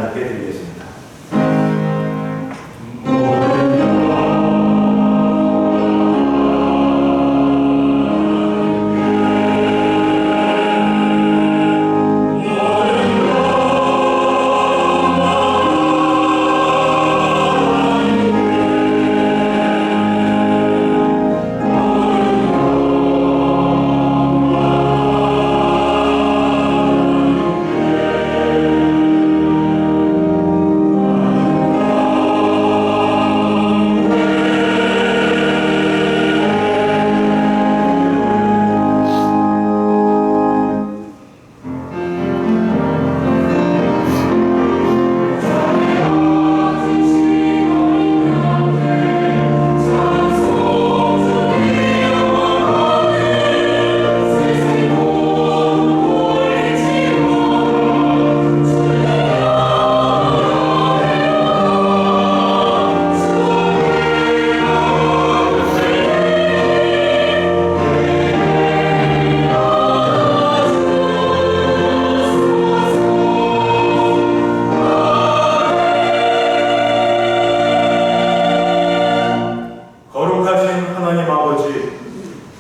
하나님께 드리겠습니다.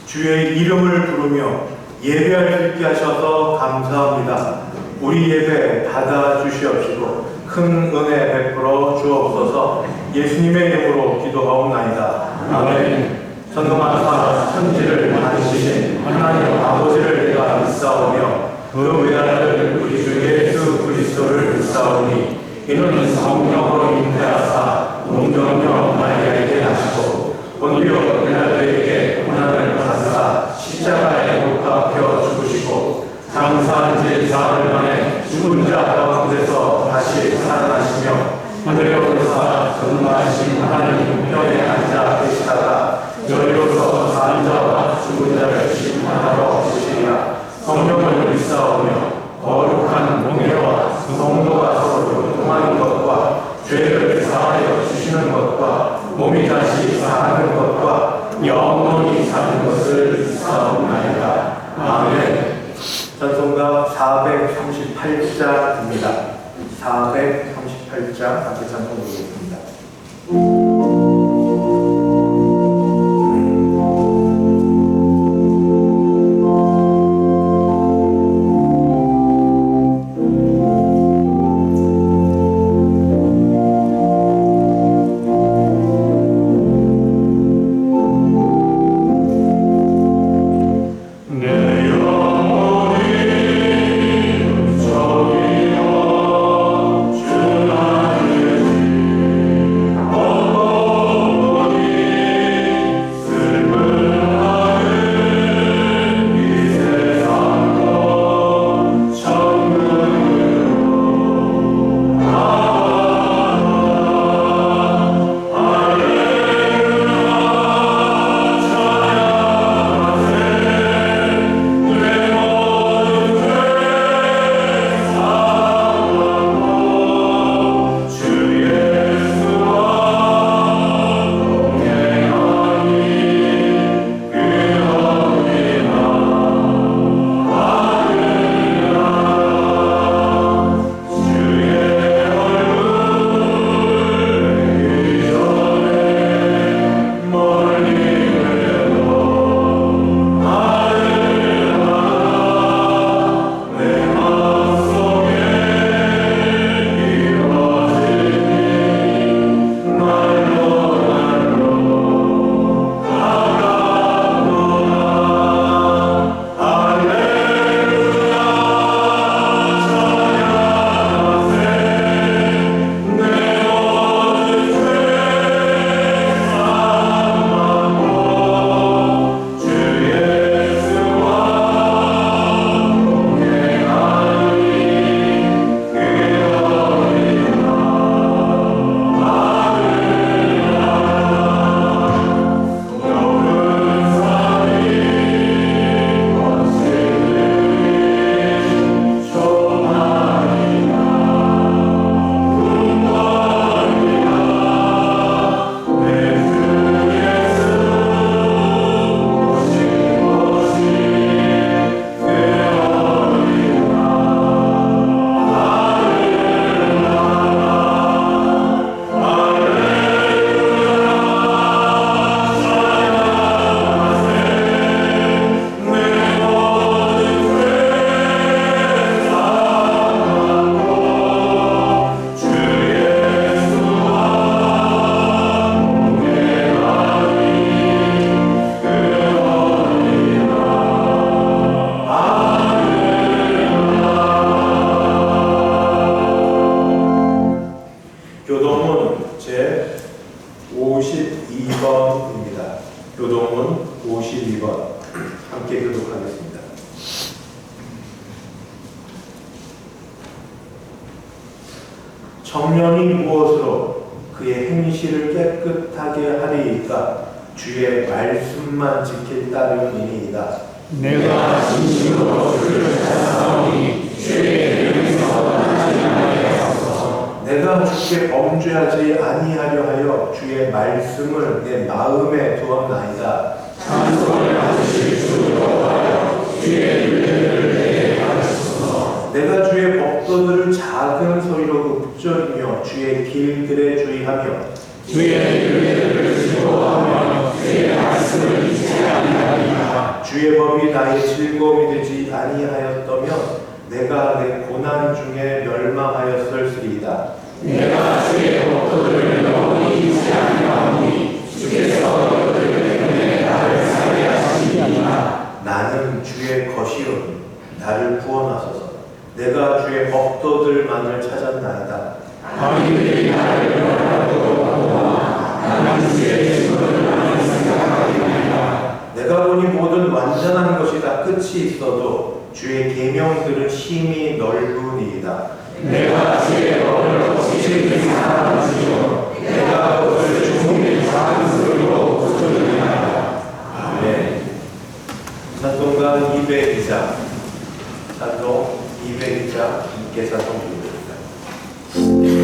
주의 이름을 부르며 예배할 수 있게 하셔서 감사합니다. 우리 예배 받아주시옵시고 큰 은혜 베풀어 주옵소서. 예수님의 이름으로 기도하옵나이다. 아멘. 전능하사 천지를 만드신 하나님 아버지를 내가 믿사오며 그 외아들 우리 주 예수 그리스도를 믿사오니 이는 성령으로 잉태하사 동정녀 마리아에게 나시고 본디오 빌라도에게 고난을 받으사 십자가에 못 박혀 죽으시고 장사한 지 사흘 만에 죽은 자 가운데서 다시 살아나시며 하늘에 오르사 전능하신 하나님 우편에 앉아 계시다가 저리로서 산 자와 죽은 자를 심판하러 오시리라. 성령을 믿사오며 거룩한 공예와 성도가 서로 교통하는 것과 죄를 사하여 주시는 것과 몸이 다시 사는 것과 영원히 사는 것을 믿사옵나이다. 아멘. 찬송가 438장입니다. 438장 함께 찬송 드리겠습니다. Oh 청년이 무엇으로 그의 행실을 깨끗하게 하리이까? 주의 말씀만 지킬 따름이니이다. 내가 진심으로 주를 찾아오니 주의 이름으로 하나님하옵소서. 내가 주께 범죄하지 아니하려 하여 주의 말씀을 내 마음에 두었나이다. 찬송을 받으실 주 여호와여 주의 윤례를 내게 가르치소서. 내가 주의 법도들을 작은 소리로 읊조리며 주의 길들에 주의하며 주의 윤례를 즐거워하며 주의 말씀을 잊지 아니하리이다. 주의 법이 나의 즐거움이 되지 아니하였다면 내가 내 고난 중에 멸망하였을지이다. 내가 주의 법도를 영원히 잊지 아니하오니 주께서 그들 때문에 나를 살게 하시리이다. 나는 주의 것이오니 나를 구원하소서. 내가 주의 법도들만을 찾았나이다. 악인들이 나를 멸하도록 나는 주의 증거들만을 생각하리이다. 내가 보니 모든 완전한 것이 다 끝이 있어도 주의 계명들은 심히 넓으니이다. 내가 주의 법을 거시기 사랑하시오. 내가 그것을 종일 작은 소리로 고쳐주리이다. 아멘. 찬송가 202장, 찬송 202장 함께 찬송 드립니다.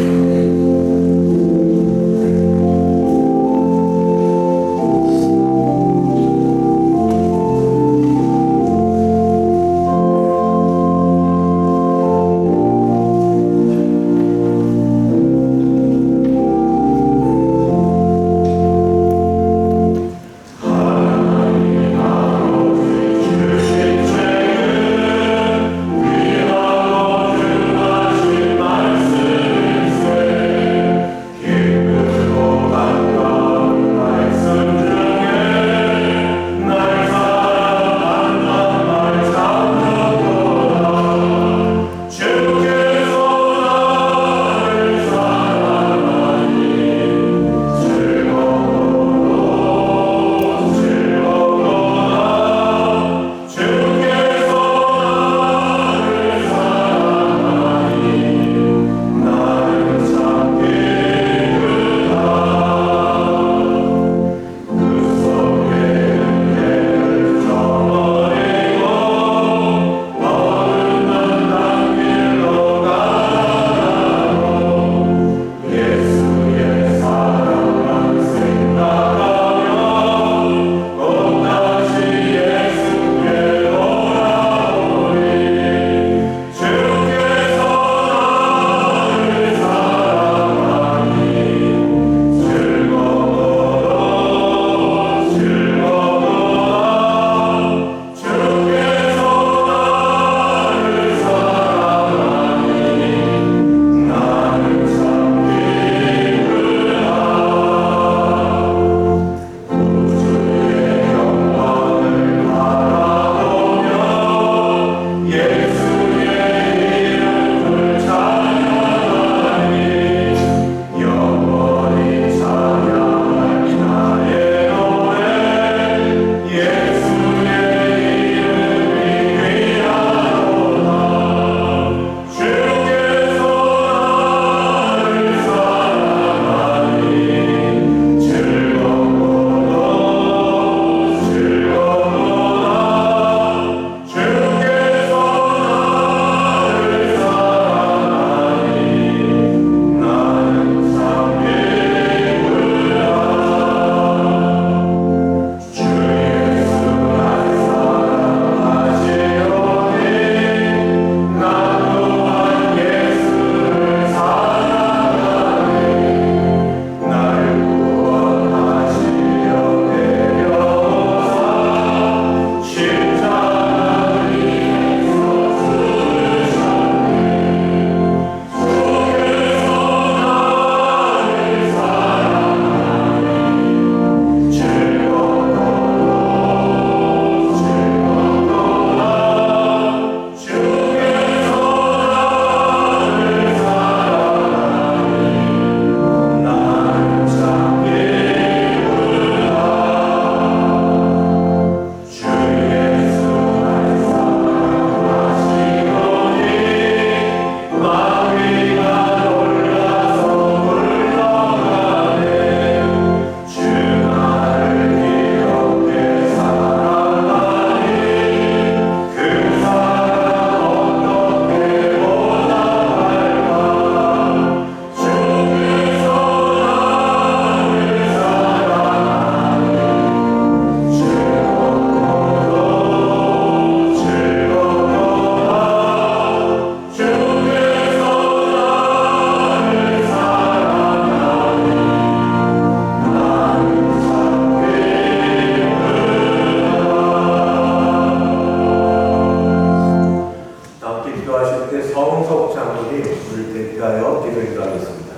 기도하겠습니다.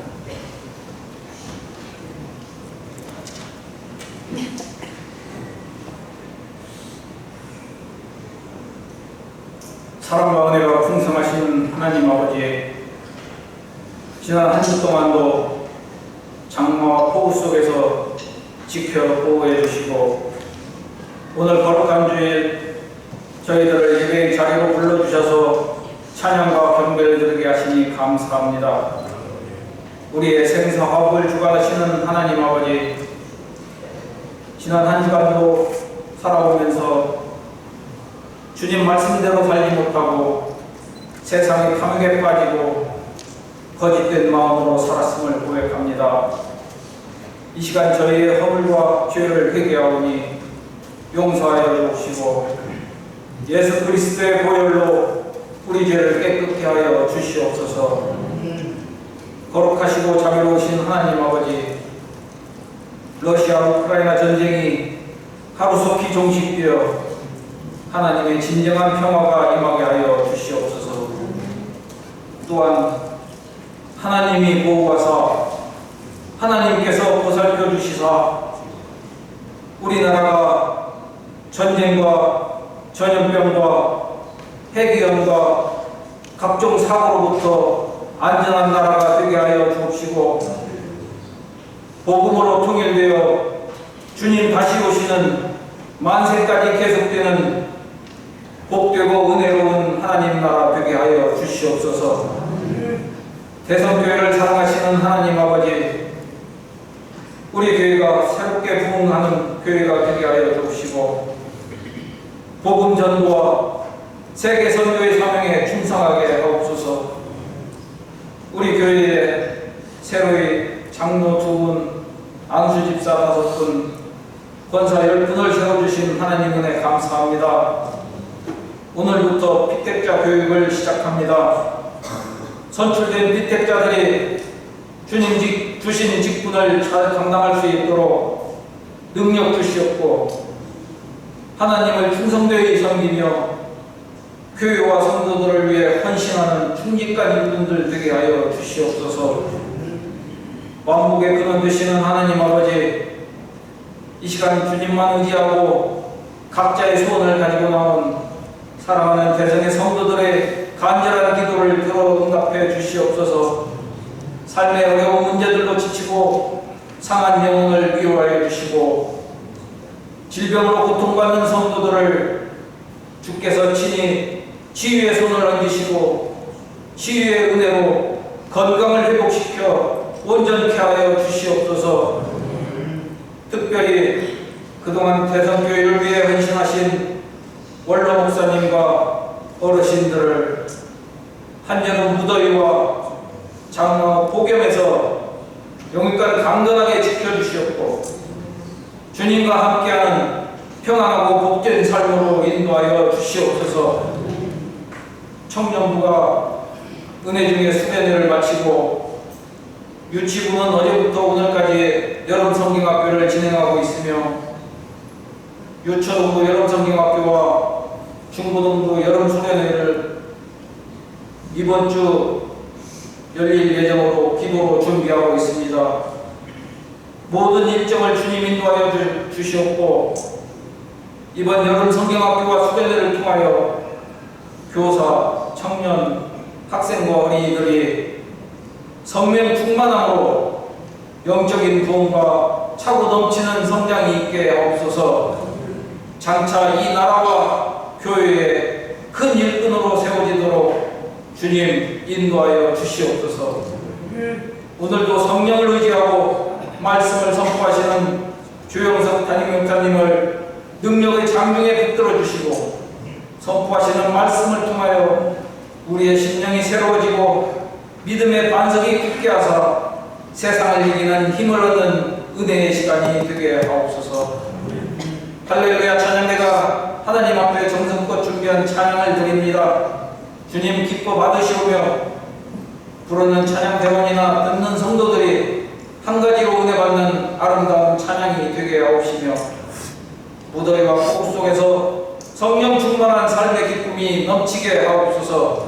사랑과 은혜가 풍성하신 하나님 아버지, 지난 한 주 동안도 장마와 폭우 속에서 지켜 보호해 주시고 오늘 거룩한 주일 저희들을 예배의 자리로 불러주셔서 찬양과 경배를 드리게 하시니 감사합니다. 우리의 생사 화복을 주관하시는 하나님 아버지, 지난 한 주간도 살아오면서 주님 말씀대로 살지 못하고 세상의 탐욕에 빠지고 거짓된 마음으로 살았음을 고백합니다. 이 시간 저희의 허물과 죄를 회개하오니 용서하여 주시고 예수 그리스도의 보혈로 우리 죄를 깨끗게 하여 주시옵소서. 거룩하시고 자비로우신 하나님 아버지, 러시아 우크라이나 전쟁이 하루속히 종식되어 하나님의 진정한 평화가 임하게 하여 주시옵소서. 또한 하나님이 보호하사 하나님께서 보살펴 주시사 우리나라가 전쟁과 전염병과 핵위험과 각종 사고로부터 안전한 나라가 되게 하여 주옵시고 복음으로 통일되어 주님 다시 오시는 만세까지 계속되는 복되고 은혜로운 하나님 나라 되게 하여 주시옵소서. 대성교회를 사랑하시는 하나님 아버지, 우리 교회가 새롭게 부흥하는 교회가 되게 하여 주시고 복음 전도와 세계 선교의 사명에 충성하게 하옵소서. 우리 교회에 새로이 장로 2분, 안수 집사 5분, 권사 10분을 세워주신 하나님 은혜 감사합니다. 오늘부터 피택자 교육을 시작합니다. 선출된 피택자들이 주님 주신 직분을 잘 감당할 수 있도록 능력 주시옵고 하나님을 충성되이 섬기며 교회와 성도들을 위해 헌신하는 충직한 일꾼들 되게 하여 주시옵소서. 왕국의 근원 되시는 하나님 아버지, 이 시간 주님만 의지하고 각자의 소원을 가지고 나온 사랑하는 대성의 성도들의 간절한 기도를 들어 응답해 주시옵소서. 삶의 어려운 문제들로 지치고 상한 영혼을 위로하여 주시고 질병으로 고통받는 성도들을 주께서 친히 치유의 손을 얹으시고 치유의 은혜로 건강을 회복시켜 온전케 하여 주시옵소서. 특별히 그동안 대성교회를 위해 헌신하신 원로 목사님과 어르신들을 한여름 무더위와 장마 폭염에서 영육간 강건하게 지켜주시옵고 주님과 함께하는 평안하고 복된 삶으로 인도하여 주시옵소서. 청년부가 은혜 중에 수련회를 마치고 유치부는 어제부터 오늘까지 여름 성경학교를 진행하고 있으며 유초등부 여름 성경학교와 중고등부 여름 수련회를 이번 주 열릴 예정으로 기도로 준비하고 있습니다. 모든 일정을 주님 인도하여 주시옵고 이번 여름 성경학교와 수련회를 통하여 교사, 청년, 학생과 어린이들이 성령 충만함으로 영적인 부흥과 차고 넘치는 성장이 있게 하옵소서. 장차 이 나라와 교회에 큰 일꾼으로 세워지도록 주님 인도하여 주시옵소서. 오늘도 성령을 의지하고 말씀을 선포하시는 주영석 담임목사님을 능력의 장중에 붙들어 주시고 선포하시는 말씀을 통하여 우리의 심령이 새로워지고 믿음의 반석이 굳게 하사 세상을 이기는 힘을 얻는 은혜의 시간이 되게 하옵소서. 할렐루야. 찬양대가 하나님 앞에 정성껏 준비한 찬양을 드립니다. 주님 기뻐 받으시오며 부르는 찬양 대원이나 듣는 성도들이 한 가지로 은혜 받는 아름다운 찬양이 되게 하옵시며 무더위와 폭우 속에서 성령 충만한 삶의 기쁨이 넘치게 하옵소서.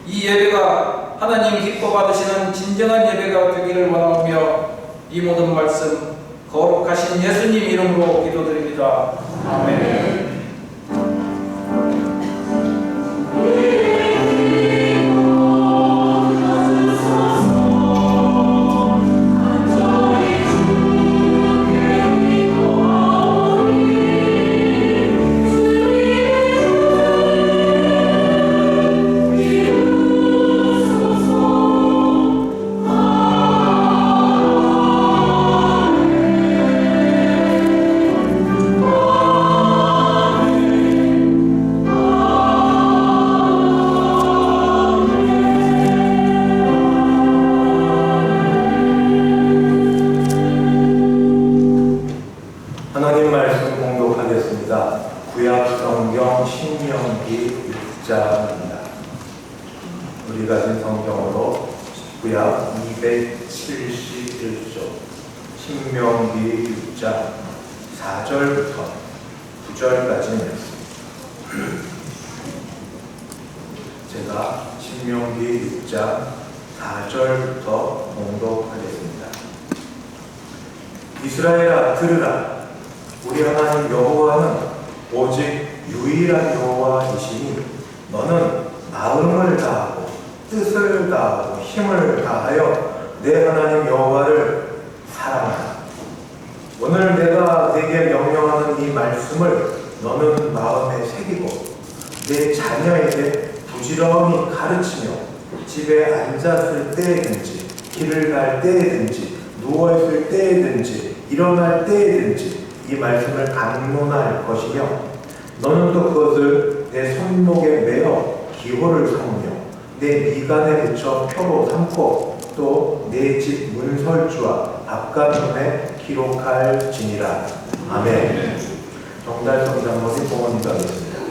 이 예배가 하나님 기뻐 받으시는 진정한 예배가 되기를 원하오며 이 모든 말씀 거룩하신 예수님 이름으로 기도드립니다. 아멘. 하나님 말씀 공독하겠습니다. 구약 성경 신명기 6장입니다. 우리 가진 성경으로 구약 271조 신명기 6장 4절부터 9절까지 말씀. 제가 신명기 6장 4절부터 공독하겠습니다. 이스라엘아 들으라. 우리 하나님 여호와는 오직 유일한 여호와이시니 너는 마음을 다하고 뜻을 다하고 힘을 다하여 내 하나님 여호와를 사랑하라. 오늘 내가 네게 명령하는 이 말씀을 너는 마음에 새기고 내 자녀에게 부지런히 가르치며 집에 앉았을 때든지 길을 갈 때든지 누워있을 때든지 일어날 때든지 이 말씀을 강론할 것이며 너는 또 그것을 내 손목에 매어 기호를 삼으며 내 미간에 붙여 표로 삼고 또 내 집 문설주와 바깥문에 기록할지니라. 아멘. 정달 성장머리 봉헌이가 하겠습니다.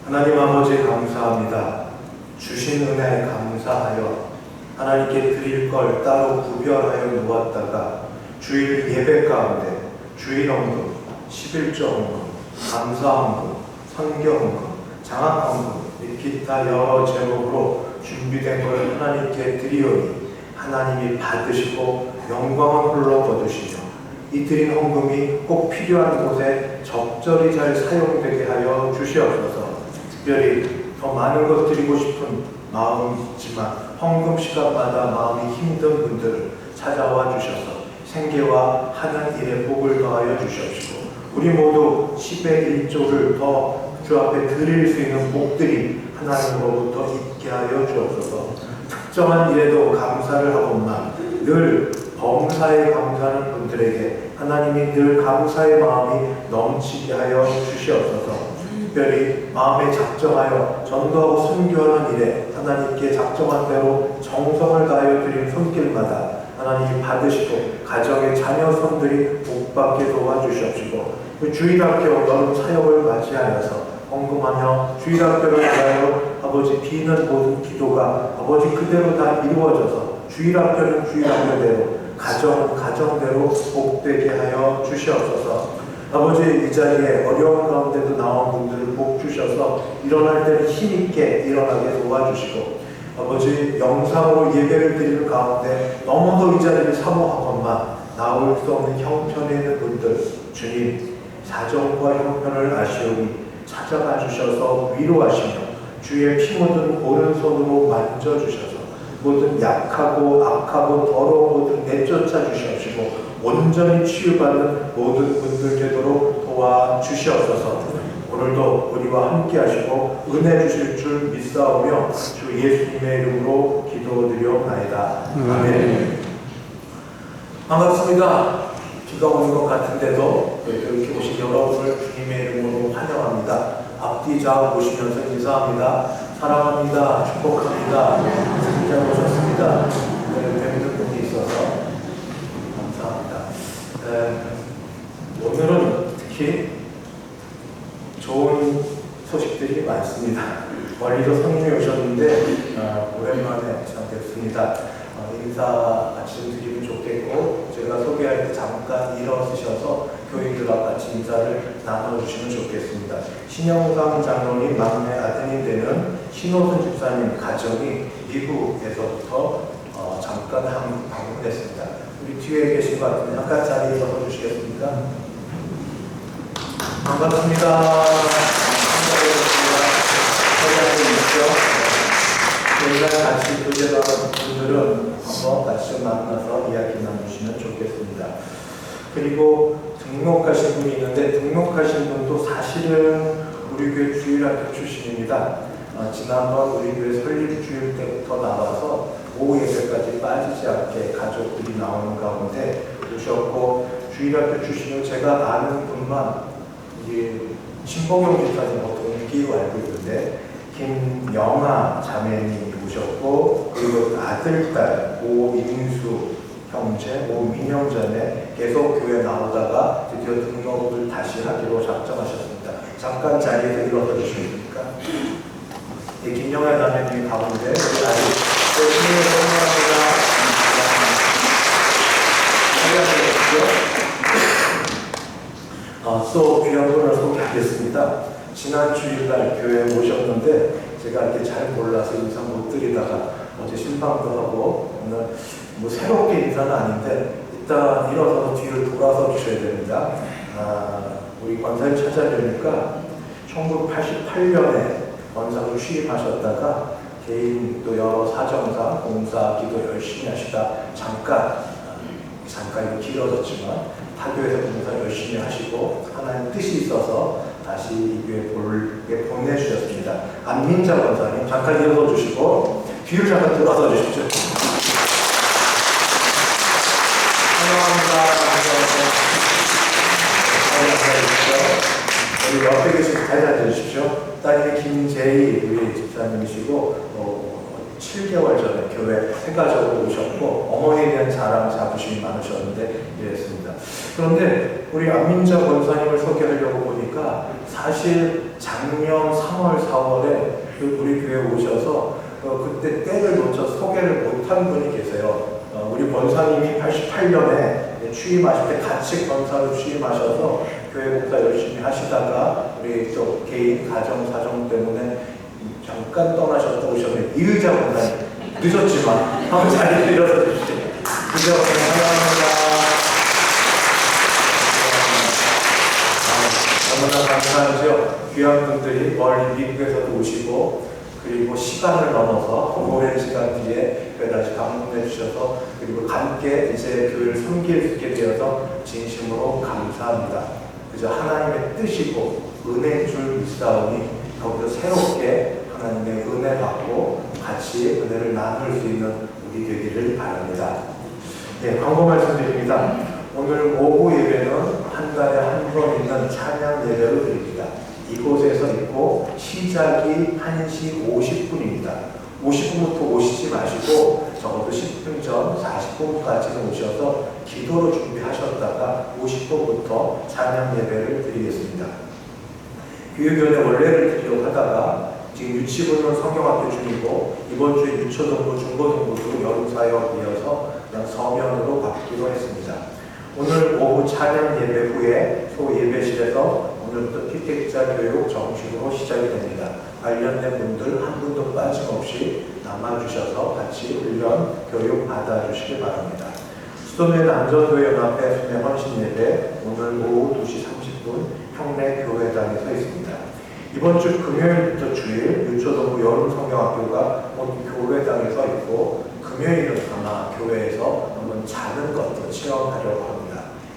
하나님 아버지 감사합니다. 주신 은혜 감사하여 하나님께 드릴 걸 따로 구별하여 놓았다가 주일 예배 가운데 주일 헌금, 11조 헌금, 감사 헌금, 선교 헌금, 장학 헌금, 기타 여러 제목으로 준비된 걸 하나님께 드리오니 하나님이 받으시고 영광은 홀로 거두시며 이 드린 헌금이 꼭 필요한 곳에 적절히 잘 사용되게 하여 주시옵소서. 특별히 더 많은 것 드리고 싶은 마음이 있지만 헌금 시간마다 마음이 힘든 분들을 찾아와 주셔서 생계와 하는 일에 복을 더하여 주시옵시고 우리 모두 10의 1조를 더 주 앞에 드릴 수 있는 복들이 하나님으로부터 있게 하여 주옵소서. 특정한 일에도 감사를 하건만 늘 범사에 감사하는 분들에게 하나님이 늘 감사의 마음이 넘치게 하여 주시옵소서. 특별히 마음에 작정하여 전도하고 순교하는 일에 하나님께 작정한 대로 정성을 다하여 드린 손길마다 하나님이 받으시고 가정의 자녀 손들이 복받게 도와주시옵시고 주일학교 여름 사역을 맞이하여서 헌금하며 주일학교를 위하여 아버지 비는 모든 기도가 아버지 그대로 다 이루어져서 주일학교는 주일학교대로 가정은 가정대로 복되게 하여 주시옵소서. 아버지 이 자리에 어려운 가운데도 나온 분들을 복 주셔서 일어날 때는 힘있게 일어나게 도와주시고 아버지 영상으로 예배를 드리는 가운데 너무도 이 자리를 사모하건만 나올 수 없는 형편에 있는 분들 주님 사정과 형편을 아시오니 찾아가 주셔서 위로하시며 주의 피 묻은 오른손으로 만져주셔서 모든 약하고 악하고 더러운 것들 내쫓아 주시옵시고 온전히 치유받는 모든 분들 되도록 도와주시옵소서. 오늘도 우리와 함께 하시고 은혜 주실 줄 믿사오며 주 예수님의 이름으로 기도드리옵나이다. 아멘. 반갑습니다. 비가 오는 것 같은데도 이렇게 오신 여러분을 주님의 이름으로 환영합니다. 앞뒤 좌우 보시면서 인사합니다. 사랑합니다. 축복합니다. 잘 오셨습니다. 뵙는 분이 있어서 감사합니다. 오늘은 특히 좋은 소식들이 많습니다. 멀리서 손님이 오셨는데 오랜만에 참 뵙습니다. 인사 같이 드리면 좋겠고 제가 소개할 때 잠깐 일어서셔서 교인들과 같이 인사를 나눠주시면 좋겠습니다. 신영상 장로님 막내 아드님 되는 신호선 집사님 가정이 미국에서부터 잠깐 한국 방문했습니다. 우리 뒤에 계신 것 같은데 잠깐 자리에 서서 주시겠습니까? 반갑습니다. 저희가 같이 교제하는 분들은 한번 같이 좀 만나서 이야기 나누시면 좋겠습니다. 그리고 등록하신 분이 있는데 등록하신 분도 사실은 우리 교회 주일학교 출신입니다. 지난번 우리 교회 설립주일 때부터 나와서 오후 예배까지 빠지지 않게 가족들이 나오는 가운데 오셨고 주일학교 출신으로 제가 아는 분만 신봉영 집사님 동기로 알고 있는데 김영아 자매님이 오셨고 그리고 아들딸 오인수 형제 오민영 자매 계속 교회 나오다가 드디어 등록을 다시 하기로 작정하셨습니다. 잠깐 자리에서 일어서 주십니까? 김영아 자매님이 가운데 우리 아들 주님의 성령입니다. 또 귀한 분을 소개하겠습니다. 지난 주일날 교회에 오셨는데 제가 이렇게 잘 몰라서 인사 못 드리다가 어제 신방도 하고 오늘 새롭게 인사는 아닌데 일단 일어서서 뒤를 돌아서 주셔야 됩니다. 우리 권사님 찾아뵈니까 1988년에 권사로 취임하셨다가 개인 또 여러 사정상 공사 기도 열심히 하시다 잠깐 길어졌지만 타교에서 공사 열심히 하시고 하나님 뜻이 있어서 다시 이 교회에 보내주셨습니다. 안민자 권사님 잠깐 일어서 주시고 뒤를 잠깐 돌아서 주십시오. 환영합니다. 우리 옆에 계신 잘 앉아주십시오. 따님이 김재희 우리 집사님이시고 7개월 전에 교회 생가적으로 오셨고 어머니에 대한 자랑 자부심이 많으셨는데 이랬습니다. 그런데 우리 안민자 권사님을 소개하려고 보니까 사실 작년 3월 4월에 우리 교회에 오셔서 그때 때를 놓쳐 소개를 못한 분이 계세요. 우리 권사님이 88년에 취임하실 때 같이 권사로 취임하셔서 교회 공사 열심히 하시다가 우리 또 개인 가정 사정 때문에 잠깐 떠나셨다 오셨는데 이의자 권사님 늦었지만 한번 자리에 일어서 주시죠. 그죠? 감사합니다. 너무나 감사하죠. 귀한 분들이 멀리 미국에서도 오시고 그리고 시간을 넘어서 오랜 시간 뒤에 다시 방문해 주셔서 그리고 함께 이제 교회를 섬길 수 있게 되어서 진심으로 감사합니다. 그저 하나님의 뜻이고 은혜인 줄 믿사오니 더욱더 새롭게 하나님의 은혜 받고 같이 은혜를 나눌 수 있는 우리 되기를 바랍니다. 네, 광고 말씀드립니다. 오늘 오후 예배는 한 달에 한 번 있는 찬양 예배를 드립니다. 이곳에서 있고 시작이 1시 50분입니다. 50분부터 오시지 마시고 적어도 10분 전 40분까지는 오셔서 기도로 준비하셨다가 50분부터 찬양 예배를 드리겠습니다. 교육위원회 원래를 드리려고 하다가 지금 유치부는 성경학교 중이고 이번 주에 유초동부, 중고동부도 여름사역 이어서 그냥 서면으로 받기로 했습니다. 오늘 오후 찬양 예배 후에 소예배실에서 오늘부터 피택자 교육 정식으로 시작이 됩니다. 관련된 분들 한 분도 빠짐없이 남아주셔서 같이 훈련 교육 받아주시기 바랍니다. 수도면 안전교회 연합회 수매 헌신 예배 오늘 오후 2시 30분 평내 교회당에 서 있습니다. 이번 주 금요일부터 주일 유초동부 여름성경학교가 모든 교회당에 서 있고 금요일은 아마 교회에서 한번 작은 것도 체험하려고 합니다.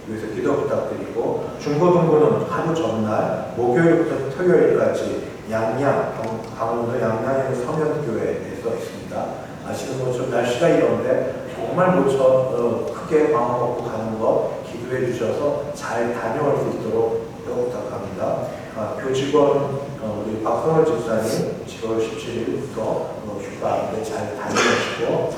여기서 기도 부탁드리고 중고등부는 하루 전날 목요일부터 토요일까지 강원도 양양에 있는 서면교회에서 있습니다. 아시는 것처럼 날씨가 이런데 정말 크게 마음 먹고 가는 것 기도해 주셔서 잘 다녀올 수 있도록 부탁합니다. 교직원 우리 박선호 집사님 7월 17일부터 휴가인데 잘 다녀오시고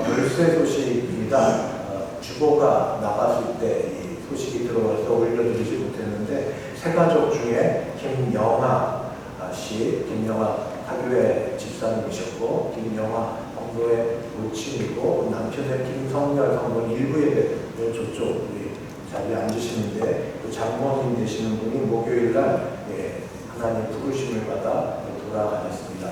열쇠 소식입니다. 주보가 나갔을 때 이 소식이 들어와서 올려드리지 못했는데 세 가족 중에 김영아 하교회 집사님이셨고 김영아 성도의 모친이고 남편의 김성열 성도는 일부 예배 저쪽 우리 자리에 앉으시는데 그 장모님 되시는 분이 목요일날 하나님 부르심을 받아 돌아가셨습니다.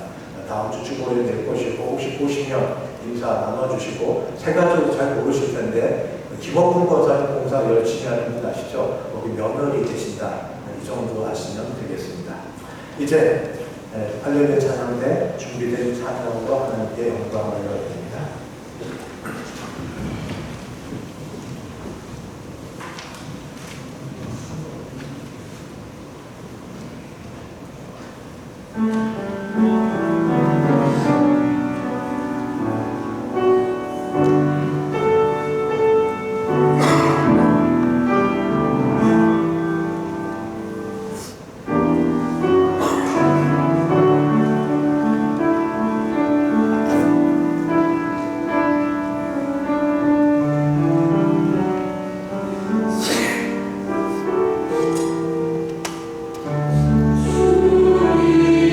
다음 주 주보에 될 것이고 혹시 보시면 인사 나눠주시고 세 가지도 잘 모르실 텐데 김원근 권사님 공사 열심히 하는 분 아시죠? 거기 며느리 되신다. 이 정도 아시면 되겠습니다. 이제 할렐루야 찬양대 준비된 찬양으로 하나님께 영광을 드립니다.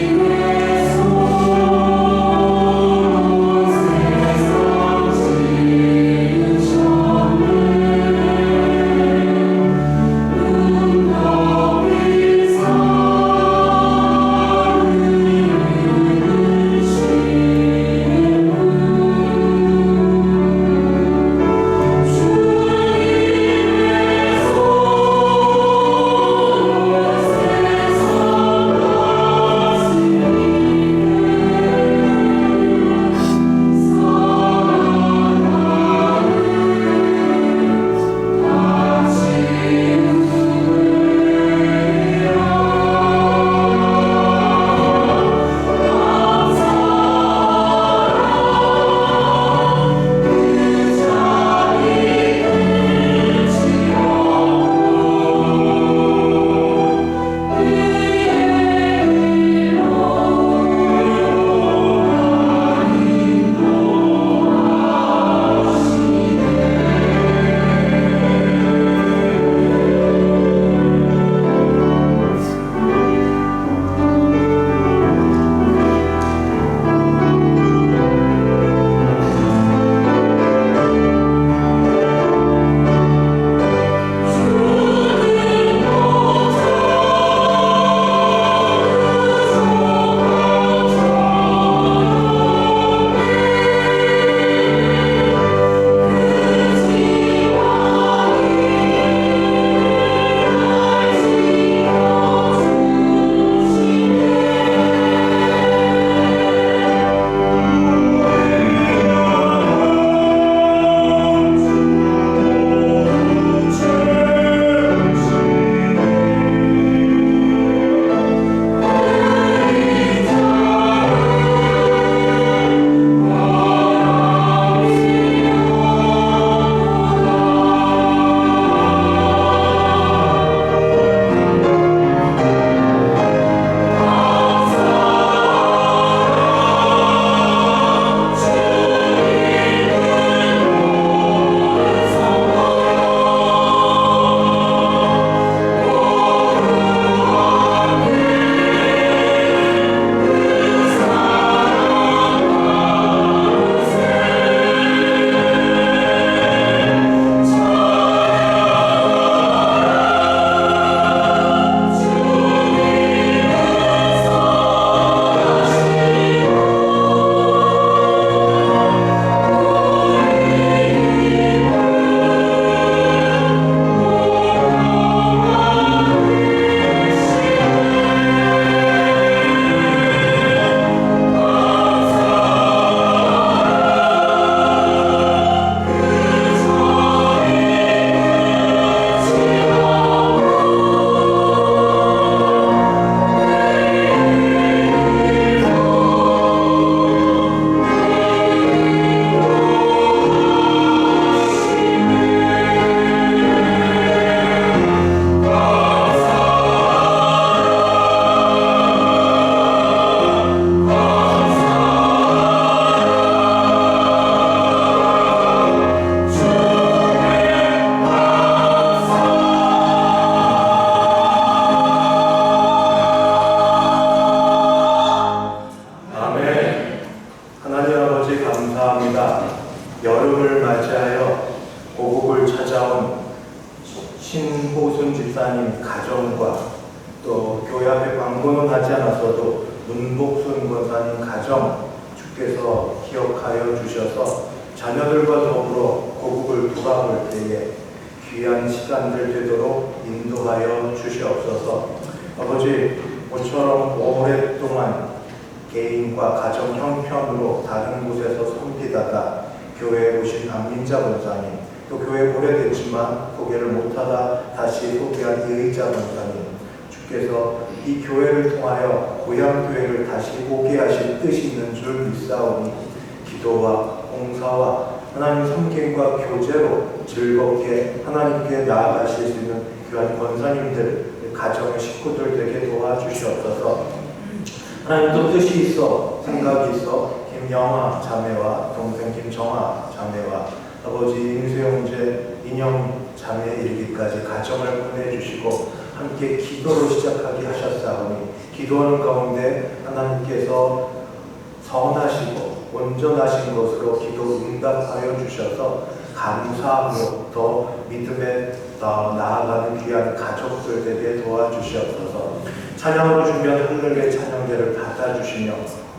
주님을 권사님 가정과 또 교회 앞에 광고는 하지 않았어도 문복순 권사님 가정 주께서 기억하여 주셔서 자녀들과 더불어 고국을 돌아올 때에 귀한 시간들 되도록 인도하여 주시옵소서. 아버지, 모처럼 오랫동안 개인과 가정 형편으로 다른 곳에서 섬기다가 교회에 오신 안민자 권사님, 또 교회 오래됐지만 소개를 못하다 다시 소개한 이의자 권사님, 주께서 이 교회를 통하여 고향 교회를 다시 오게 하실 뜻이 있는 줄 믿사오니 기도와 봉사와 하나님 섬김과 교제로 즐겁게 하나님께 나아가실 수 있는 귀한 권사님들, 가정의 식구들 되게 도와주시옵소서. 하나님도 뜻이 있어, 생각이 있어 김영아 자매와 동생 김정아 자매와 아버지 임수영제 인영 자매 이르기까지 가정을 보내주시고 함께 기도로 시작하게 하셨사오니 기도하는 가운데 하나님께서 선하시고 온전하신 것으로 기도 응답하여 주셔서 감사함으로 더 믿음에 나아가는 귀한 가족들 되게 도와주시옵소서. 찬양으로 준비한 하늘의 찬양대를 받아주시며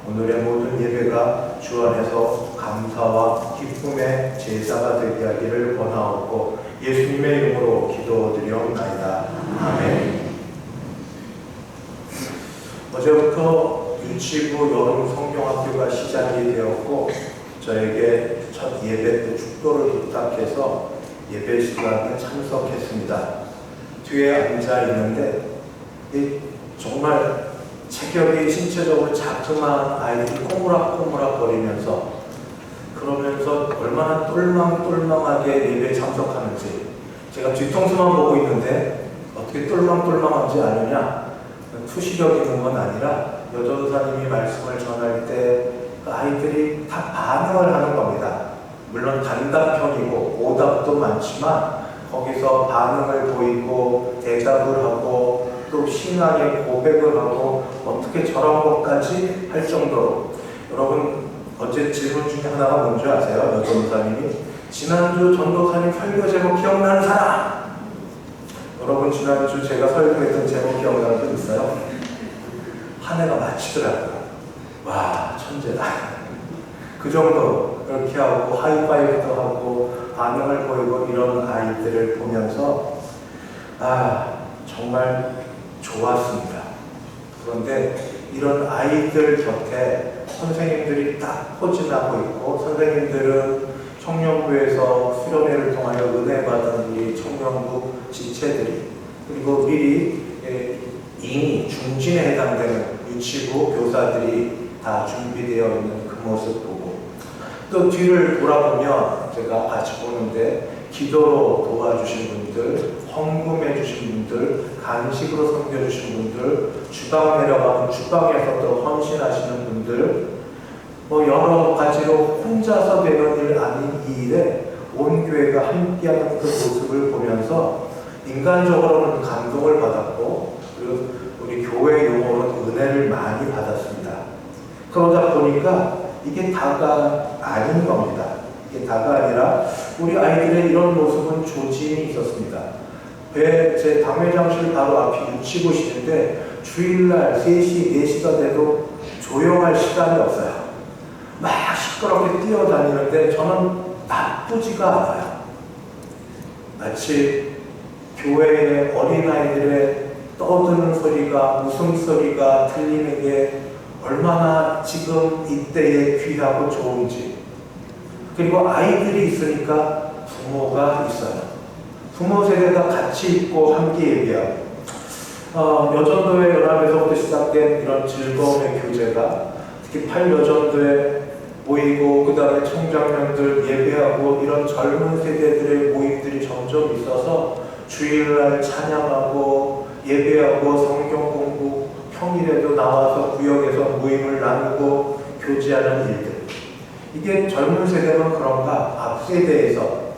오늘의 모든 예배가 주 안에서 감사와 기쁨의 제사가 되게 하기를 원하옵고 예수님의 이름으로 기도드리옵나이다. 아멘. 어제부터 유치부 여름 성경학교가 시작이 되었고 저에게 첫 예배 때 축도를 부탁해서 예배 시간에 참석했습니다. 뒤에 앉아 있는데 정말 체격이 신체적으로 자그마한 아이들이 꼬무락꼬무락 거리면서 그러면서 얼마나 똘망똘망하게 예배에 참석하는지 제가 뒤통수만 보고 있는데 어떻게 똘망똘망한지 아느냐? 투시력 있는 건 아니라 여전사님이 말씀을 전할 때 그 아이들이 다 반응을 하는 겁니다. 물론 단답형이고 오답도 많지만 거기서 반응을 보이고 대답을 하고 또 신앙의 고백을 하고 어떻게 저런 것까지 할 정도로 여러분 어제 질문 중에 하나가 뭔지 아세요? 여전사님이 지난주 전도사님 설교 제목 기억나는 사람? 여러분 지난주 제가 설교했던 제목 기억나는 분 있어요? 한 해가 마치더라고요. 와 천재다. 그 정도 그렇게 하고 하이파이브도 하고 반응을 보이고 이런 아이들을 보면서 정말 좋았습니다. 그런데 이런 아이들 곁에 선생님들이 딱 포진하고 있고 선생님들은 청년부에서 수련회를 통하여 은혜 받은 우리 청년부 지체들이 그리고 미리 이미 중진에 해당되는 유치부 교사들이 다 준비되어 있는 그 모습 보고 또 뒤를 돌아보면 제가 같이 보는데 기도로 도와주신 분들, 헌금해 주신 분들, 간식으로 섬겨주신 분들, 주방 내려가면 주방에서 또 헌신하시는 분들 여러 가지로 혼자서 되는 일 아닌 이 일에 온 교회가 함께하는 그 모습을 보면서 인간적으로는 감동을 받았고 그리고 우리 교회 용어로는 은혜를 많이 받았습니다. 그러다 보니까 이게 다가 아닌 겁니다. 이게 다가 아니라 우리 아이들의 이런 모습은 조짐이 있었습니다. 제 당회장실 바로 앞이 유치부시인데 주일날 3시, 4시가 돼도 조용할 시간이 없어요. 막 시끄럽게 뛰어다니는데 저는 나쁘지가 않아요. 마치 교회의 어린아이들의 떠드는 소리가 웃음소리가 들리는 게 얼마나 지금 이때에 귀하고 좋은지 그리고 아이들이 있으니까 부모가 있어요. 부모 세대가 같이 있고 함께 얘기하고 여전도회 연합에서부터 시작된 이런 즐거움의 교제가 특히 8여전도에 모이고 그 다음에 청장년들 예배하고 이런 젊은 세대들의 모임들이 점점 있어서 주일날 찬양하고 예배하고 성경 공부 평일에도 나와서 구역에서 모임을 나누고 교제하는 일들 이게 젊은 세대는 그런가 앞 세대에서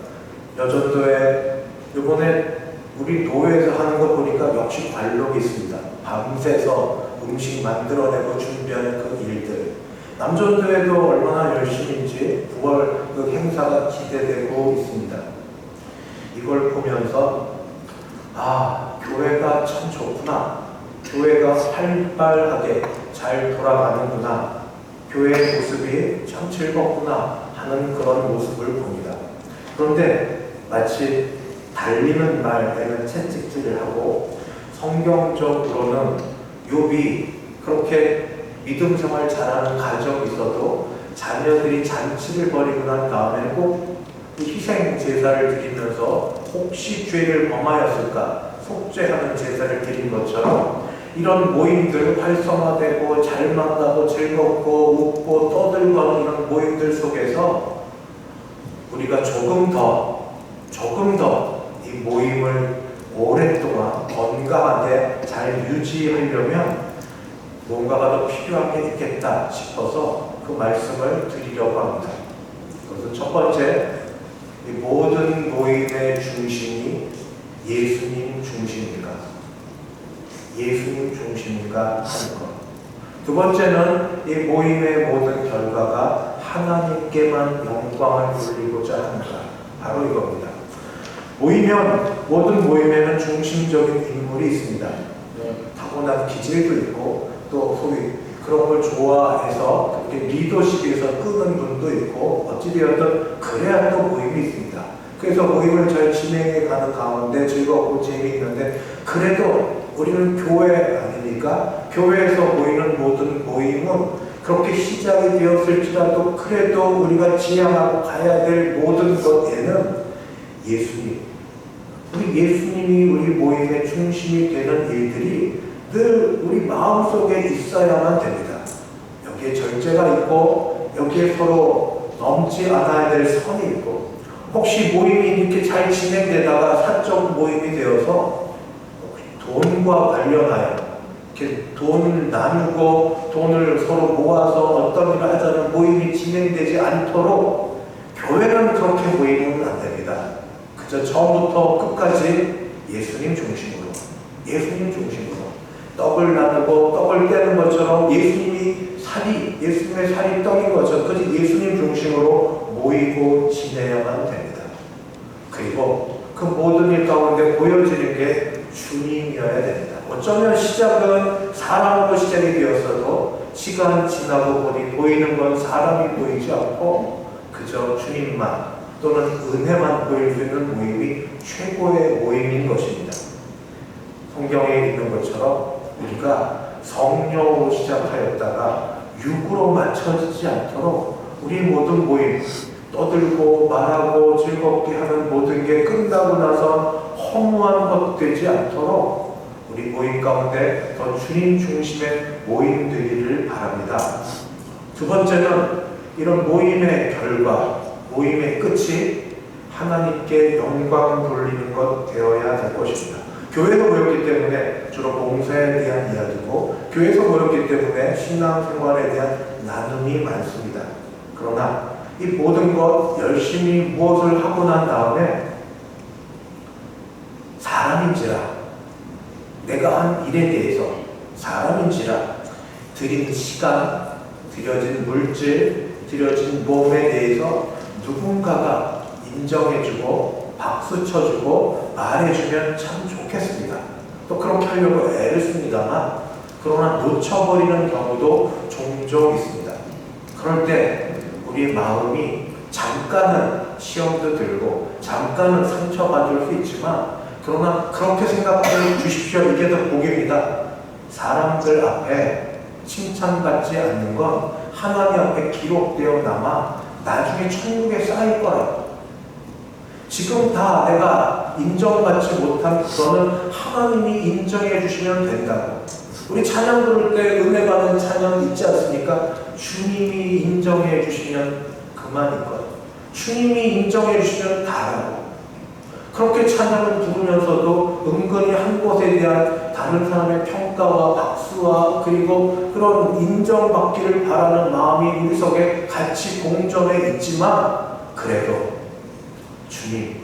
여전도에 이번에 우리 노회에서 하는 거 보니까 역시 관록이 있습니다. 밤새서 음식 만들어내고 준비하는 그 일들 남전도에도 얼마나 열심인지 9월 그 행사가 기대되고 있습니다. 이걸 보면서 교회가 참 좋구나. 교회가 활발하게 잘 돌아가는구나. 교회의 모습이 참 즐겁구나 하는 그런 모습을 봅니다. 그런데 마치 달리는 말에는 채찍질을 하고 성경적으로는 욥이 그렇게 믿음 생활 잘하는 가정이 있어도 자녀들이 잔치를 벌이고 난 다음에는 꼭 희생 제사를 드리면서 혹시 죄를 범하였을까 속죄하는 제사를 드린 것처럼 이런 모임들 활성화되고 잘 만나고 즐겁고 웃고 떠들고 하는 이런 모임들 속에서 우리가 조금 더 이 모임을 오랫동안 건강하게 잘 유지하려면 뭔가가 더 필요한 게 있겠다 싶어서 그 말씀을 드리려고 합니다. 그래서 첫 번째, 이 모든 모임의 중심이 예수님 중심인가? 예수님 중심인가 하는 것. 두 번째는 이 모임의 모든 결과가 하나님께만 영광을 돌리고자 하는가? 바로 이겁니다. 모든 모임에는 중심적인 인물이 있습니다. 타고난 기질도 있고 또 소위 그런 걸 좋아해서 리더십에서 끄는 분도 있고 어찌되었든 그래야 또 모임이 있습니다. 그래서 모임을 잘 진행해 가는 가운데 즐겁고 재미있는데 그래도 우리는 교회 아닙니까? 교회에서 모이는 모든 모임은 그렇게 시작이 되었을지라도 그래도 우리가 지향하고 가야 될 모든 것에는 우리 예수님이 우리 모임의 중심이 되는 일들이 늘 우리 마음속에 있어야만 됩니다. 여기에 절제가 있고 여기에 서로 넘지 않아야 될 선이 있고 혹시 모임이 이렇게 잘 진행되다가 사적 모임이 되어서 돈과 관련하여 이렇게 돈을 나누고 돈을 서로 모아서 어떤 일을 하자는 모임이 진행되지 않도록 교회는 그렇게 모이면 안 됩니다. 그저 처음부터 끝까지 예수님 중심으로 떡을 나누고 떡을 떼는 것처럼 예수님의 살이 떡인 것처럼 그저 예수님 중심으로 모이고 지내야만 됩니다. 그리고 그 모든 일 가운데 보여지는 게 주님이어야 됩니다. 어쩌면 시작은 사람으로 시작이 되었어도 시간 지나고 보니 보이는 건 사람이 보이지 않고 그저 주님만 또는 은혜만 보일 수 있는 모임이 최고의 모임인 것입니다. 성경에 있는 것처럼 우리가 성령으로 시작하였다가 육으로 맞춰지지 않도록 우리 모든 모임 떠들고 말하고 즐겁게 하는 모든 게 끝나고 나서 허무한 것 되지 않도록 우리 모임 가운데 더 주님 중심의 모임 되기를 바랍니다. 두 번째는 이런 모임의 결과, 모임의 끝이 하나님께 영광 돌리는 것 되어야 될 것입니다. 교회에서 모였기 때문에 주로 봉사에 대한 이야기고 교회에서 모였기 때문에 신앙생활에 대한 나눔이 많습니다. 그러나 이 모든 것 열심히 무엇을 하고 난 다음에 사람인지라 내가 한 일에 대해서 사람인지라 들인 시간, 들여진 물질, 들여진 몸에 대해서 누군가가 인정해주고 박수 쳐주고 말해주면 참 좋겠습니다. 또 그렇게 하려고 애를 씁니다만 그러나 놓쳐버리는 경우도 종종 있습니다. 그럴 때 우리 마음이 잠깐은 시험도 들고 잠깐은 상처받을 수 있지만 그러나 그렇게 생각해 주십시오. 이게 더 복입니다. 사람들 앞에 칭찬받지 않는 건 하나님 앞에 기록되어 남아 나중에 천국에 쌓일 거라고. 지금 다 내가 인정받지 못한 그거는 하나님이 인정해 주시면 된다고. 우리 찬양 부를 때 은혜 받은 찬양 있지 않습니까? 주님이 인정해 주시면 그만일 거예요. 주님이 인정해 주시면 다라고. 그렇게 찬양을 부르면서도 은근히 한 곳에 대한 다른 사람의 평가와 박수와 그리고 그런 인정받기를 바라는 마음이 우리 속에 같이 공존해 있지만 그래도 주님,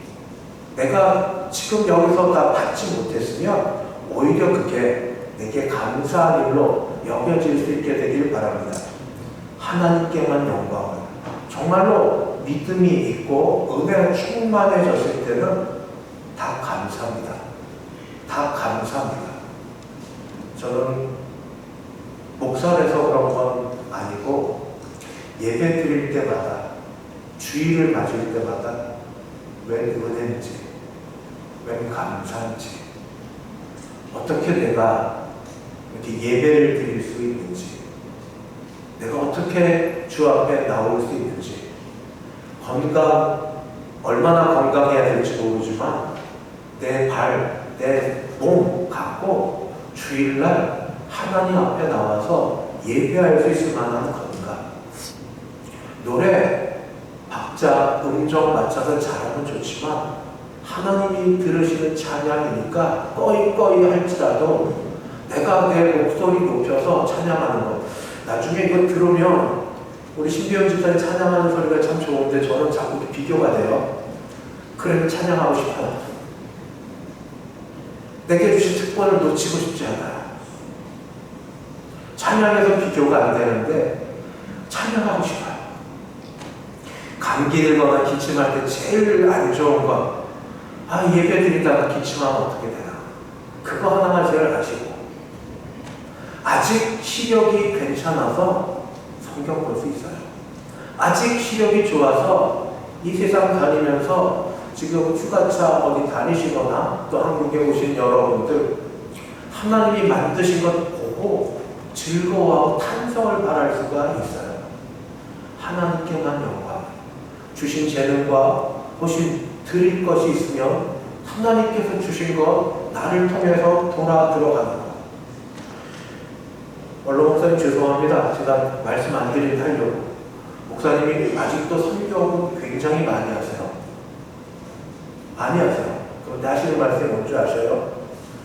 내가 지금 여기서 다 받지 못했으면 오히려 그게 내게 감사한 일로 여겨질 수 있게 되길 바랍니다. 하나님께만 영광을. 정말로 믿음이 있고 은혜가 충만해졌을 때는 다 감사합니다. 다 감사합니다. 저는 목사라서 그런 건 아니고 예배 드릴 때마다 주일을 맞을 때마다 웬 은혜인지 웬 감사인지 어떻게 내가 이렇게 예배를 드릴 수 있는지 내가 어떻게 주 앞에 나올 수 있는지 얼마나 건강해야 될지 모르지만 내 발, 내 몸 갖고 주일날 하나님 앞에 나와서 예배할 수 있을 만한 건강. 노래, 박자, 음정 맞춰서 잘하면 좋지만 하나님이 들으시는 찬양이니까 꺼이꺼이 할지라도 내가 내 목소리 높여서 찬양하는 것. 나중에 이거 들으면 우리 신비영 집사님 찬양하는 소리가 참 좋은데 저는 자꾸 비교가 돼요. 그래도 찬양하고 싶어요. 내게 주신 특권을 놓치고 싶지 않아요. 찬양에서 비교가 안 되는데 찬양하고 싶어요. 감기 들거나 기침할 때 제일 안 좋은 건 예배 드리다가 기침하면 어떻게 되나. 그거 하나만 제일 아시고 아직 시력이 괜찮아서 성경 볼 수 있어요. 아직 시력이 좋아서 이 세상 다니면서 지금 휴가차 어디 다니시거나 또 한국에 오신 여러분들 하나님이 만드신 것 보고 즐거워하고 탄성을 바랄 수가 있어요. 하나님께만 영광, 주신 재능과 혹시 드릴 것이 있으면 하나님께서 주신 것 나를 통해서 돌아 들어가는 것. 원로 목사님 죄송합니다. 제가 말씀 안 드린 하려고. 목사님이 아직도 설교를 굉장히 많이 하세요. 많이 하세요. 그런데 하시는 말씀이 뭔지 아셔요?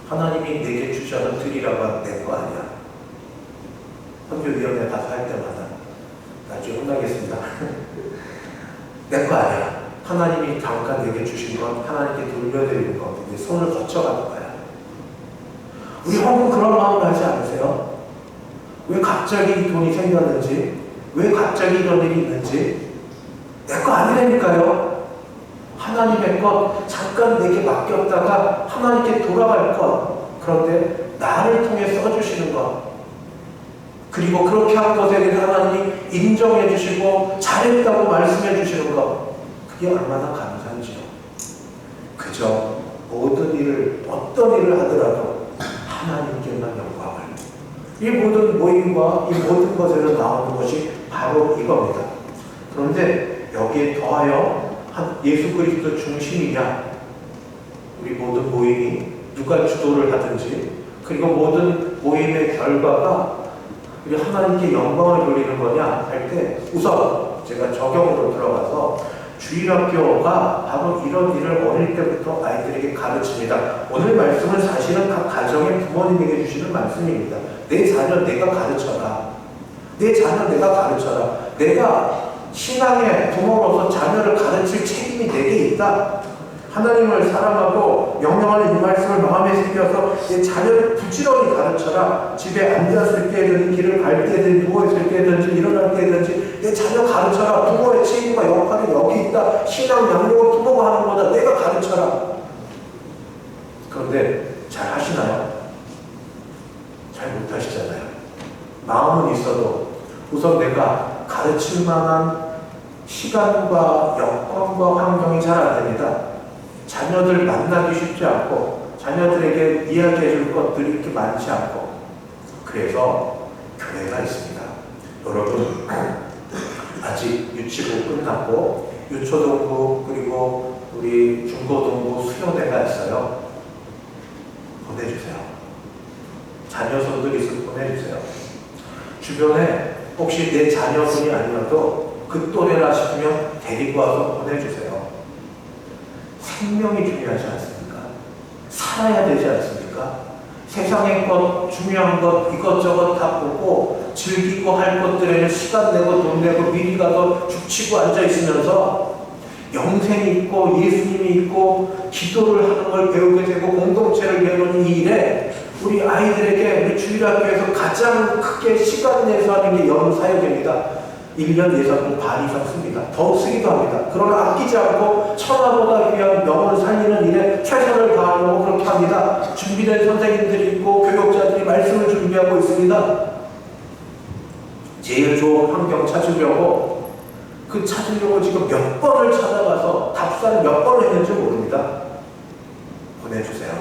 하나님이 내게 주셔서 드리라고 내 거 아니야. 선교위원회 가서 할 때마다 나중에 혼나겠습니다. 내 거 아니야. 하나님이 잠깐 내게 주신 건 하나님께 돌려드리는 거. 손을 거쳐가는 거야. 우리 한국 그런 마음을 하지 않으세요? 왜 갑자기 돈이 생겼는지, 왜 갑자기 이런 일이 있는지 내 거 아니라니까요. 하나님의 것 잠깐 내게 맡겼다가 하나님께 돌아갈 것. 그런데 나를 통해 써주시는 것. 그리고 그렇게 한 것에 대해 하나님이 인정해 주시고 잘했다고 말씀해 주시는 것. 그게 얼마나 감사한지요. 그저 모든 일을 어떤 일을 하더라도 하나님께만 영광을. 이 모든 모임과 이 모든 것에서 나오는 것이 바로 이겁니다. 그런데 여기에 더하여 예수 그리스도 중심이냐, 우리 모든 모임이 누가 주도를 하든지, 그리고 모든 모임의 결과가 우리 하나님께 영광을 돌리는 거냐 할 때 우선 제가 적용으로 들어가서 주일학교가 바로 이런 일을 어릴 때부터 아이들에게 가르칩니다. 오늘 말씀은 사실은 각 가정의 부모님에게 주시는 말씀입니다. 내 자녀 내가 가르쳐라. 내 자녀 내가 가르쳐라. 내가 신앙의 부모로서 자녀를 가르칠 책임이 내게 있다. 하나님을 사랑하고 명령하는 이 말씀을 마음에 새겨서 내 자녀를 부지런히 가르쳐라. 집에 앉았을 때든 길을 갈 때든 누워있을 때든지 일어날 때든지 내 자녀 가르쳐라. 부모의 책임과 역할이 여기 있다. 신앙 양육을 부모가 하는 거다. 내가 가르쳐라. 그런데 잘 하시나요? 잘 못하시잖아요. 마음은 있어도 우선 내가 가르칠 만한 시간과 여건과 환경이 잘 안 됩니다. 자녀들 만나기 쉽지 않고 자녀들에게 이야기해 줄 것들이 이렇게 많지 않고. 그래서 교회가 있습니다. 여러분 아직 유치부 끝났고 유초동부 그리고 우리 중고동부 수련회가 있어요. 보내주세요. 자녀손들 있으면 보내주세요. 주변에 혹시 내 자녀분이 아니어도 그 또래라 싶으면 데리고 와서 보내주세요. 생명이 중요하지 않습니까? 살아야 되지 않습니까? 세상의 것, 중요한 것 이것저것 다 보고 즐기고 할 것들에는 시간 내고 돈 내고 미리 가서 죽치고 앉아있으면서 영생이 있고 예수님이 있고 기도를 하는 걸 배우게 되고 공동체를 배우는 이 일에 우리 아이들에게 우리 주일학교에서 가장 크게 시간 내서 하는 게 여름 사역입니다. 1년 예산금 반 이상 씁니다. 더 쓰기도 합니다. 그러나 아끼지 않고 천하보다 귀한 영혼을 살리는 일에 최선을 다하려고 그렇게 합니다. 준비된 선생님들이 있고 교육자들이 말씀을 준비하고 있습니다. 제일 좋은 환경 찾으려고 지금 몇 번을 찾아가서 답사를 몇 번을 했는지 모릅니다. 보내주세요.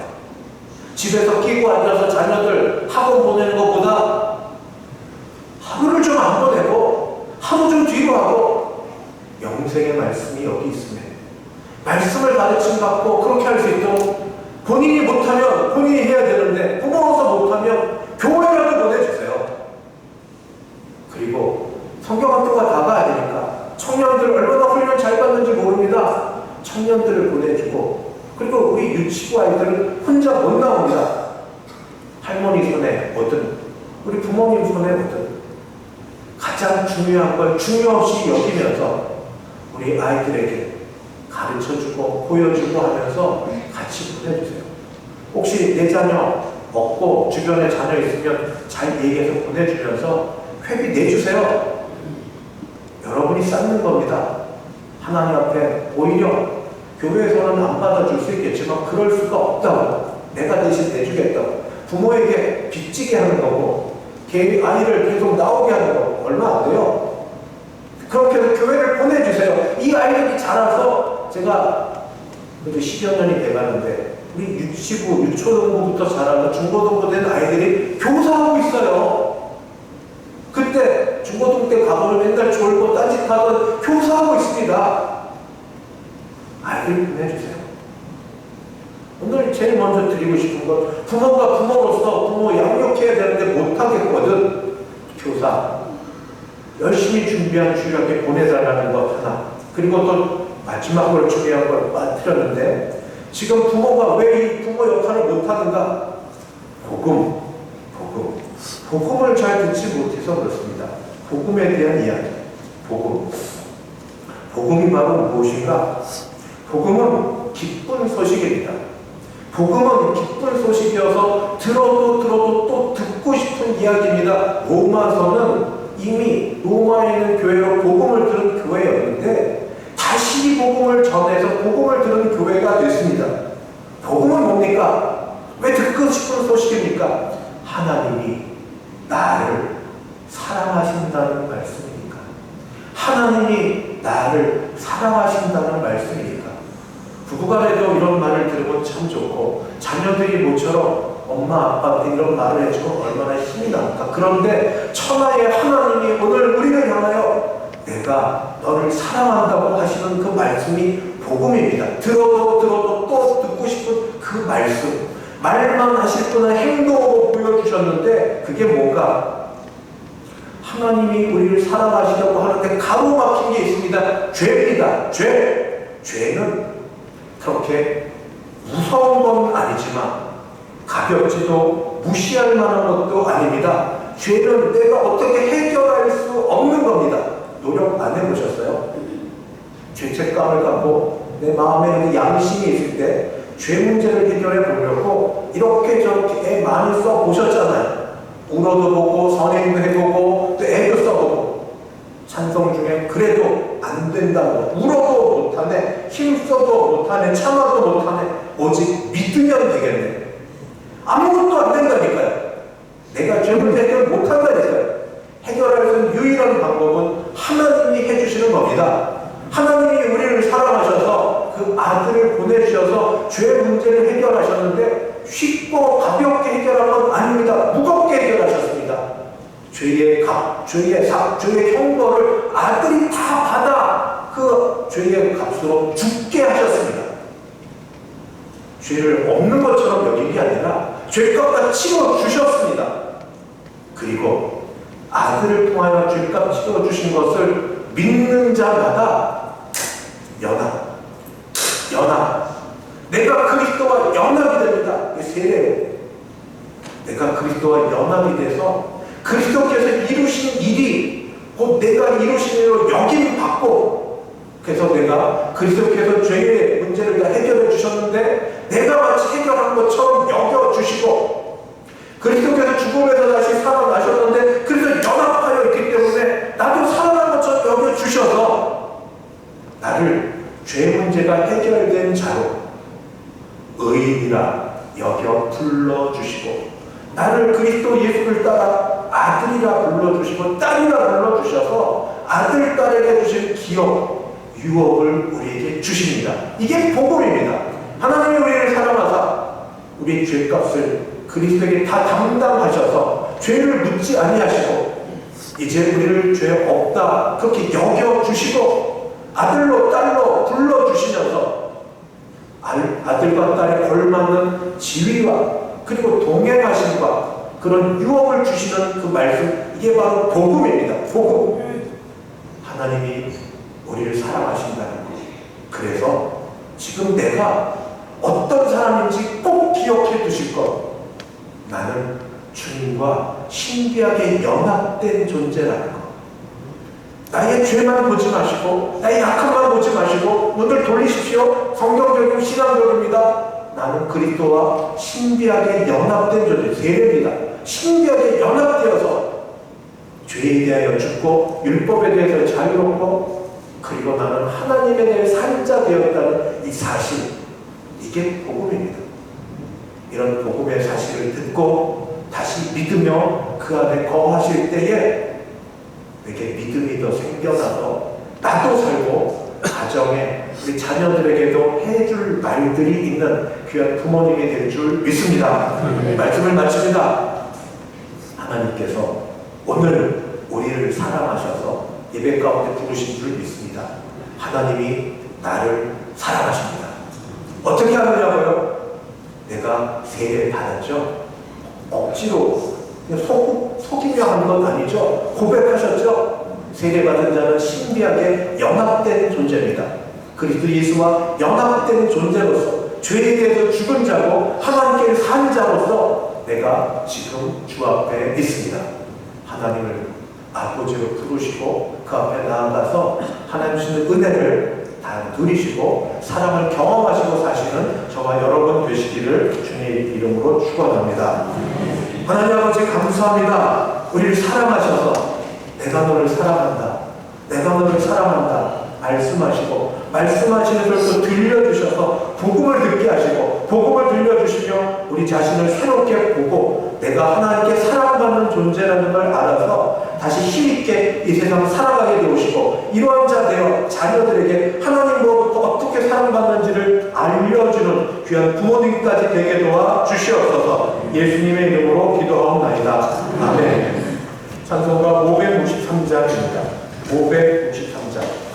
집에서 끼고 앉아서 자녀들 학원 보내는 것보다 하루를 좀 안 보내고 하루 좀 뒤로 하고 영생의 말씀이 여기 있으면 말씀을 가르침 받고 그렇게 할 수 있도록 본인이 못하면 본인이 해야 되는데 부모로서 못하면 교회라도 보내주세요. 그리고 성경학교가 다가 아니니까 청년들 얼마나 훈련 잘 받는지 모릅니다. 청년들을 보내주고 그리고 우리 유치부 아이들은 혼자 못 나옵니다. 할머니 손에 뭐든 우리 부모님 손에 뭐든 가장 중요한 걸 중요없이 여기면서 우리 아이들에게 가르쳐주고 보여주고 하면서 같이 보내주세요. 혹시 내 자녀 없고 주변에 자녀 있으면 잘 얘기해서 보내주면서 회비 내주세요. 여러분이 쌓는 겁니다. 하나님 앞에 오히려 교회에서는 안 받아줄 수 있겠지만 그럴 수가 없다고 내가 대신 내주겠다고 부모에게 빚지게 하는 거고 아이를 계속 나오게 하는 거고 얼마 안 돼요. 그렇게 해서 교회를 보내주세요. 이 아이들이 자라서 제가 그래도 10여 년이 돼가는데 우리 유치부, 유초등부부터 자라서 중고등부 된 아이들이 교사하고 있어요. 그때 중고등 때 가보면 맨날 졸고 딴짓하던 교사하고 있습니다. 아이들 보내주세요. 오늘 제일 먼저 드리고 싶은 건 부모가 부모로서 부모 양육해야 되는데 못하겠거든. 교사 열심히 준비한 주일학교 보내달라는 것 하나, 그리고 또 마지막으로 중요한 걸 빠뜨렸는데 지금 부모가 왜 이 부모 역할을 못하는가? 복음을 잘 듣지 못해서 그렇습니다. 복음에 대한 이야기. 복음이 바로 무엇인가? 복음은 기쁜 소식입니다. 복음은 기쁜 소식이어서 들어도 또 듣고 싶은 이야기입니다. 로마서는 이미 로마에 있는 교회로 복음을 들은 교회였는데 다시 복음을 전해서 복음을 들은 교회가 됐습니다. 복음은 뭡니까? 왜 듣고 싶은 소식입니까? 하나님이 나를 사랑하신다는 말씀입니까? 하나님이 나를 사랑하신다는 말씀입니까? 부부간에도 이런 말을 들으면 참 좋고 자녀들이 모처럼 엄마 아빠한테 이런 말을 해주면 얼마나 힘이 납니까? 그런데 천하의 하나님이 오늘 우리를 향하여 내가 너를 사랑한다고 하시는 그 말씀이 복음입니다. 들어도 또 듣고 싶은 그 말씀, 말만 하실 분은 행동으로 보여주셨는데 그게 뭔가? 하나님이 우리를 사랑하시려고 하는데 가로막힌 게 있습니다. 죄입니다. 죄는 그렇게 무서운 건 아니지만 가볍지도 무시할 만한 것도 아닙니다. 죄는 내가 어떻게 해결할 수 없는 겁니다. 노력 안 해보셨어요? 죄책감을 갖고 내 마음에 양심이 있을 때 죄 문제를 해결해 보려고 이렇게 저렇게 애 많이 써보셨잖아요. 울어도 보고 선행도 해보고 또 애도 써보고 찬송 중에 그래도 안 된다고 울어도 못하네, 힘써도 못하네, 참아도 못하네, 오직 믿으면 되겠네. 아무것도 안 된다니까요. 내가 죄를 해결 못한다니까요. 해결할 수 있는 유일한 방법은 하나님이 해주시는 겁니다. 하나님이 우리를 사랑하셔서 그 아들을 보내주셔서 죄 문제를 해결하셨는데 쉽고 가볍게 해결한 건 아닙니다. 무겁게 해결하셨습니다. 죄의 형벌을 아들이 다 받아 그 죄의 값으로 죽게 하셨습니다. 죄를 없는 것처럼 여긴 게 아니라 죄값 다 치러 주셨습니다. 그리고 아들을 통하여 죄값 치러 주신 것을 믿는 자마다 내가 그리스도와 연합이 됩니다. 이게 세례예요. 내가 그리스도와 연합이 돼서 그리스도께서 이루신 일이 곧 내가 이루신 일로 여김받고, 그래서 내가 그리스도께서 죄의 문제를 다 해결해 주셨는데 내가 마치 해결한 것처럼 여겨주시고, 그리스도께서 죽음에서 다시 살아나셨는데 그래서 연합하여 있기 때문에 나도 살아난 것처럼 문제가 해결된 자로 의인이라 여겨 불러주시고 나를 그리스도 예수를 따라 아들이라 불러주시고 딸이라 불러주셔서 아들, 딸에게 주신 기업, 유업을 우리에게 주십니다. 이게 복음입니다. 하나님이 우리를 사랑하사 우리의 죄값을 그리스도에게 다 담당하셔서 죄를 묻지 아니하시고 이제 우리를 죄 없다 그렇게 여겨주시고 아들로 딸로 불러주시면서 아들과 딸에 걸맞는 지위와 그리고 동행하심과 그런 유업을 주시는 그 말씀, 이게 바로 복음입니다. 복음. 하나님이 우리를 사랑하신다는 것. 그래서 지금 내가 어떤 사람인지 꼭 기억해 두실 것. 나는 주님과 신비하게 연합된 존재라는 것. 나의 죄만 보지 마시고 나의 약함만 보지 마시고 눈을 돌리십시오. 성경적이고 신앙적입니다. 나는 그리스도와 신비하게 연합된 존재, 세례입니다. 신비하게 연합되어서 죄에 대하여 죽고 율법에 대해서 자유롭고 그리고 나는 하나님에 대해 산 자 되었다는 이 사실, 이게 복음입니다. 이런 복음의 사실을 듣고 다시 믿으며 그 안에 거하실 때에 내게 믿음이 더 생겨나서 나도 살고 가정에 우리 자녀들에게도 해줄 말들이 있는 귀한 부모님이 될 줄 믿습니다. 말씀을 마칩니다. 하나님께서 오늘 우리를 사랑하셔서 예배 가운데 부르신 줄 믿습니다. 하나님이 나를 사랑하십니다. 어떻게 하느냐고요? 내가 세례 받았죠? 억지로 속이며 한 건 아니죠. 고백하셨죠. 세례받은 자는 신비하게 연합된 존재입니다. 그리스도 예수와 연합된 존재로서 죄에 대해서 죽은 자고 하나님께 산 자로서 내가 지금 주 앞에 있습니다. 하나님을 아버지로 부르시고 그 앞에 나아가서 하나님 주시는 은혜를 다 누리시고 사랑을 경험하시고 사시는 저와 여러분 되시기를 주님의 이름으로 축원합니다. 하나님 아버지 감사합니다. 우리를 사랑하셔서 내가 너를 사랑한다. 내가 너를 사랑한다. 말씀하시는 걸 또 들려주셔서 복음을 듣게 하시고 복음을 들려주시며 우리 자신을 새롭게 보고 내가 하나님께 사랑받는 존재라는 걸 알아서 다시 힘있게 이 세상을 살아가게 되오시고 이러한 자 되어 자녀들에게 하나님으로부터 어떻게 사랑받는지를 알려주는 귀한 부모님까지 되게 도와 주시옵소서. 예수님의 이름으로 기도하옵나이다. 아멘. 찬송가 563장입니다. 563장.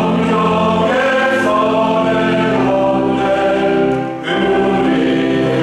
성령의 선을 얻네 우리는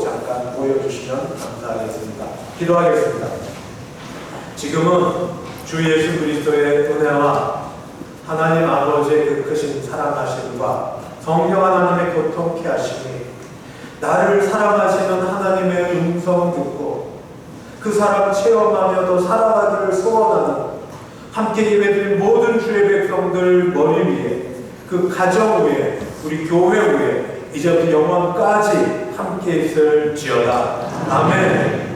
잠깐 모여주시면 감사하겠습니다. 기도하겠습니다. 지금은 주 예수 그리스도의 은혜와 하나님 아버지의 그 크신 사랑하심과 성령 하나님의 교통케 하심이 나를 사랑하시는 하나님의 음성 듣고 그 사랑 체험하며 더 살아가기를 소원하는 함께 예배드린 모든 주의 백성들 머리 위에 그 가정 위에 우리 교회 위에 이제부터 영원까지 함께 있을지어다. 아멘.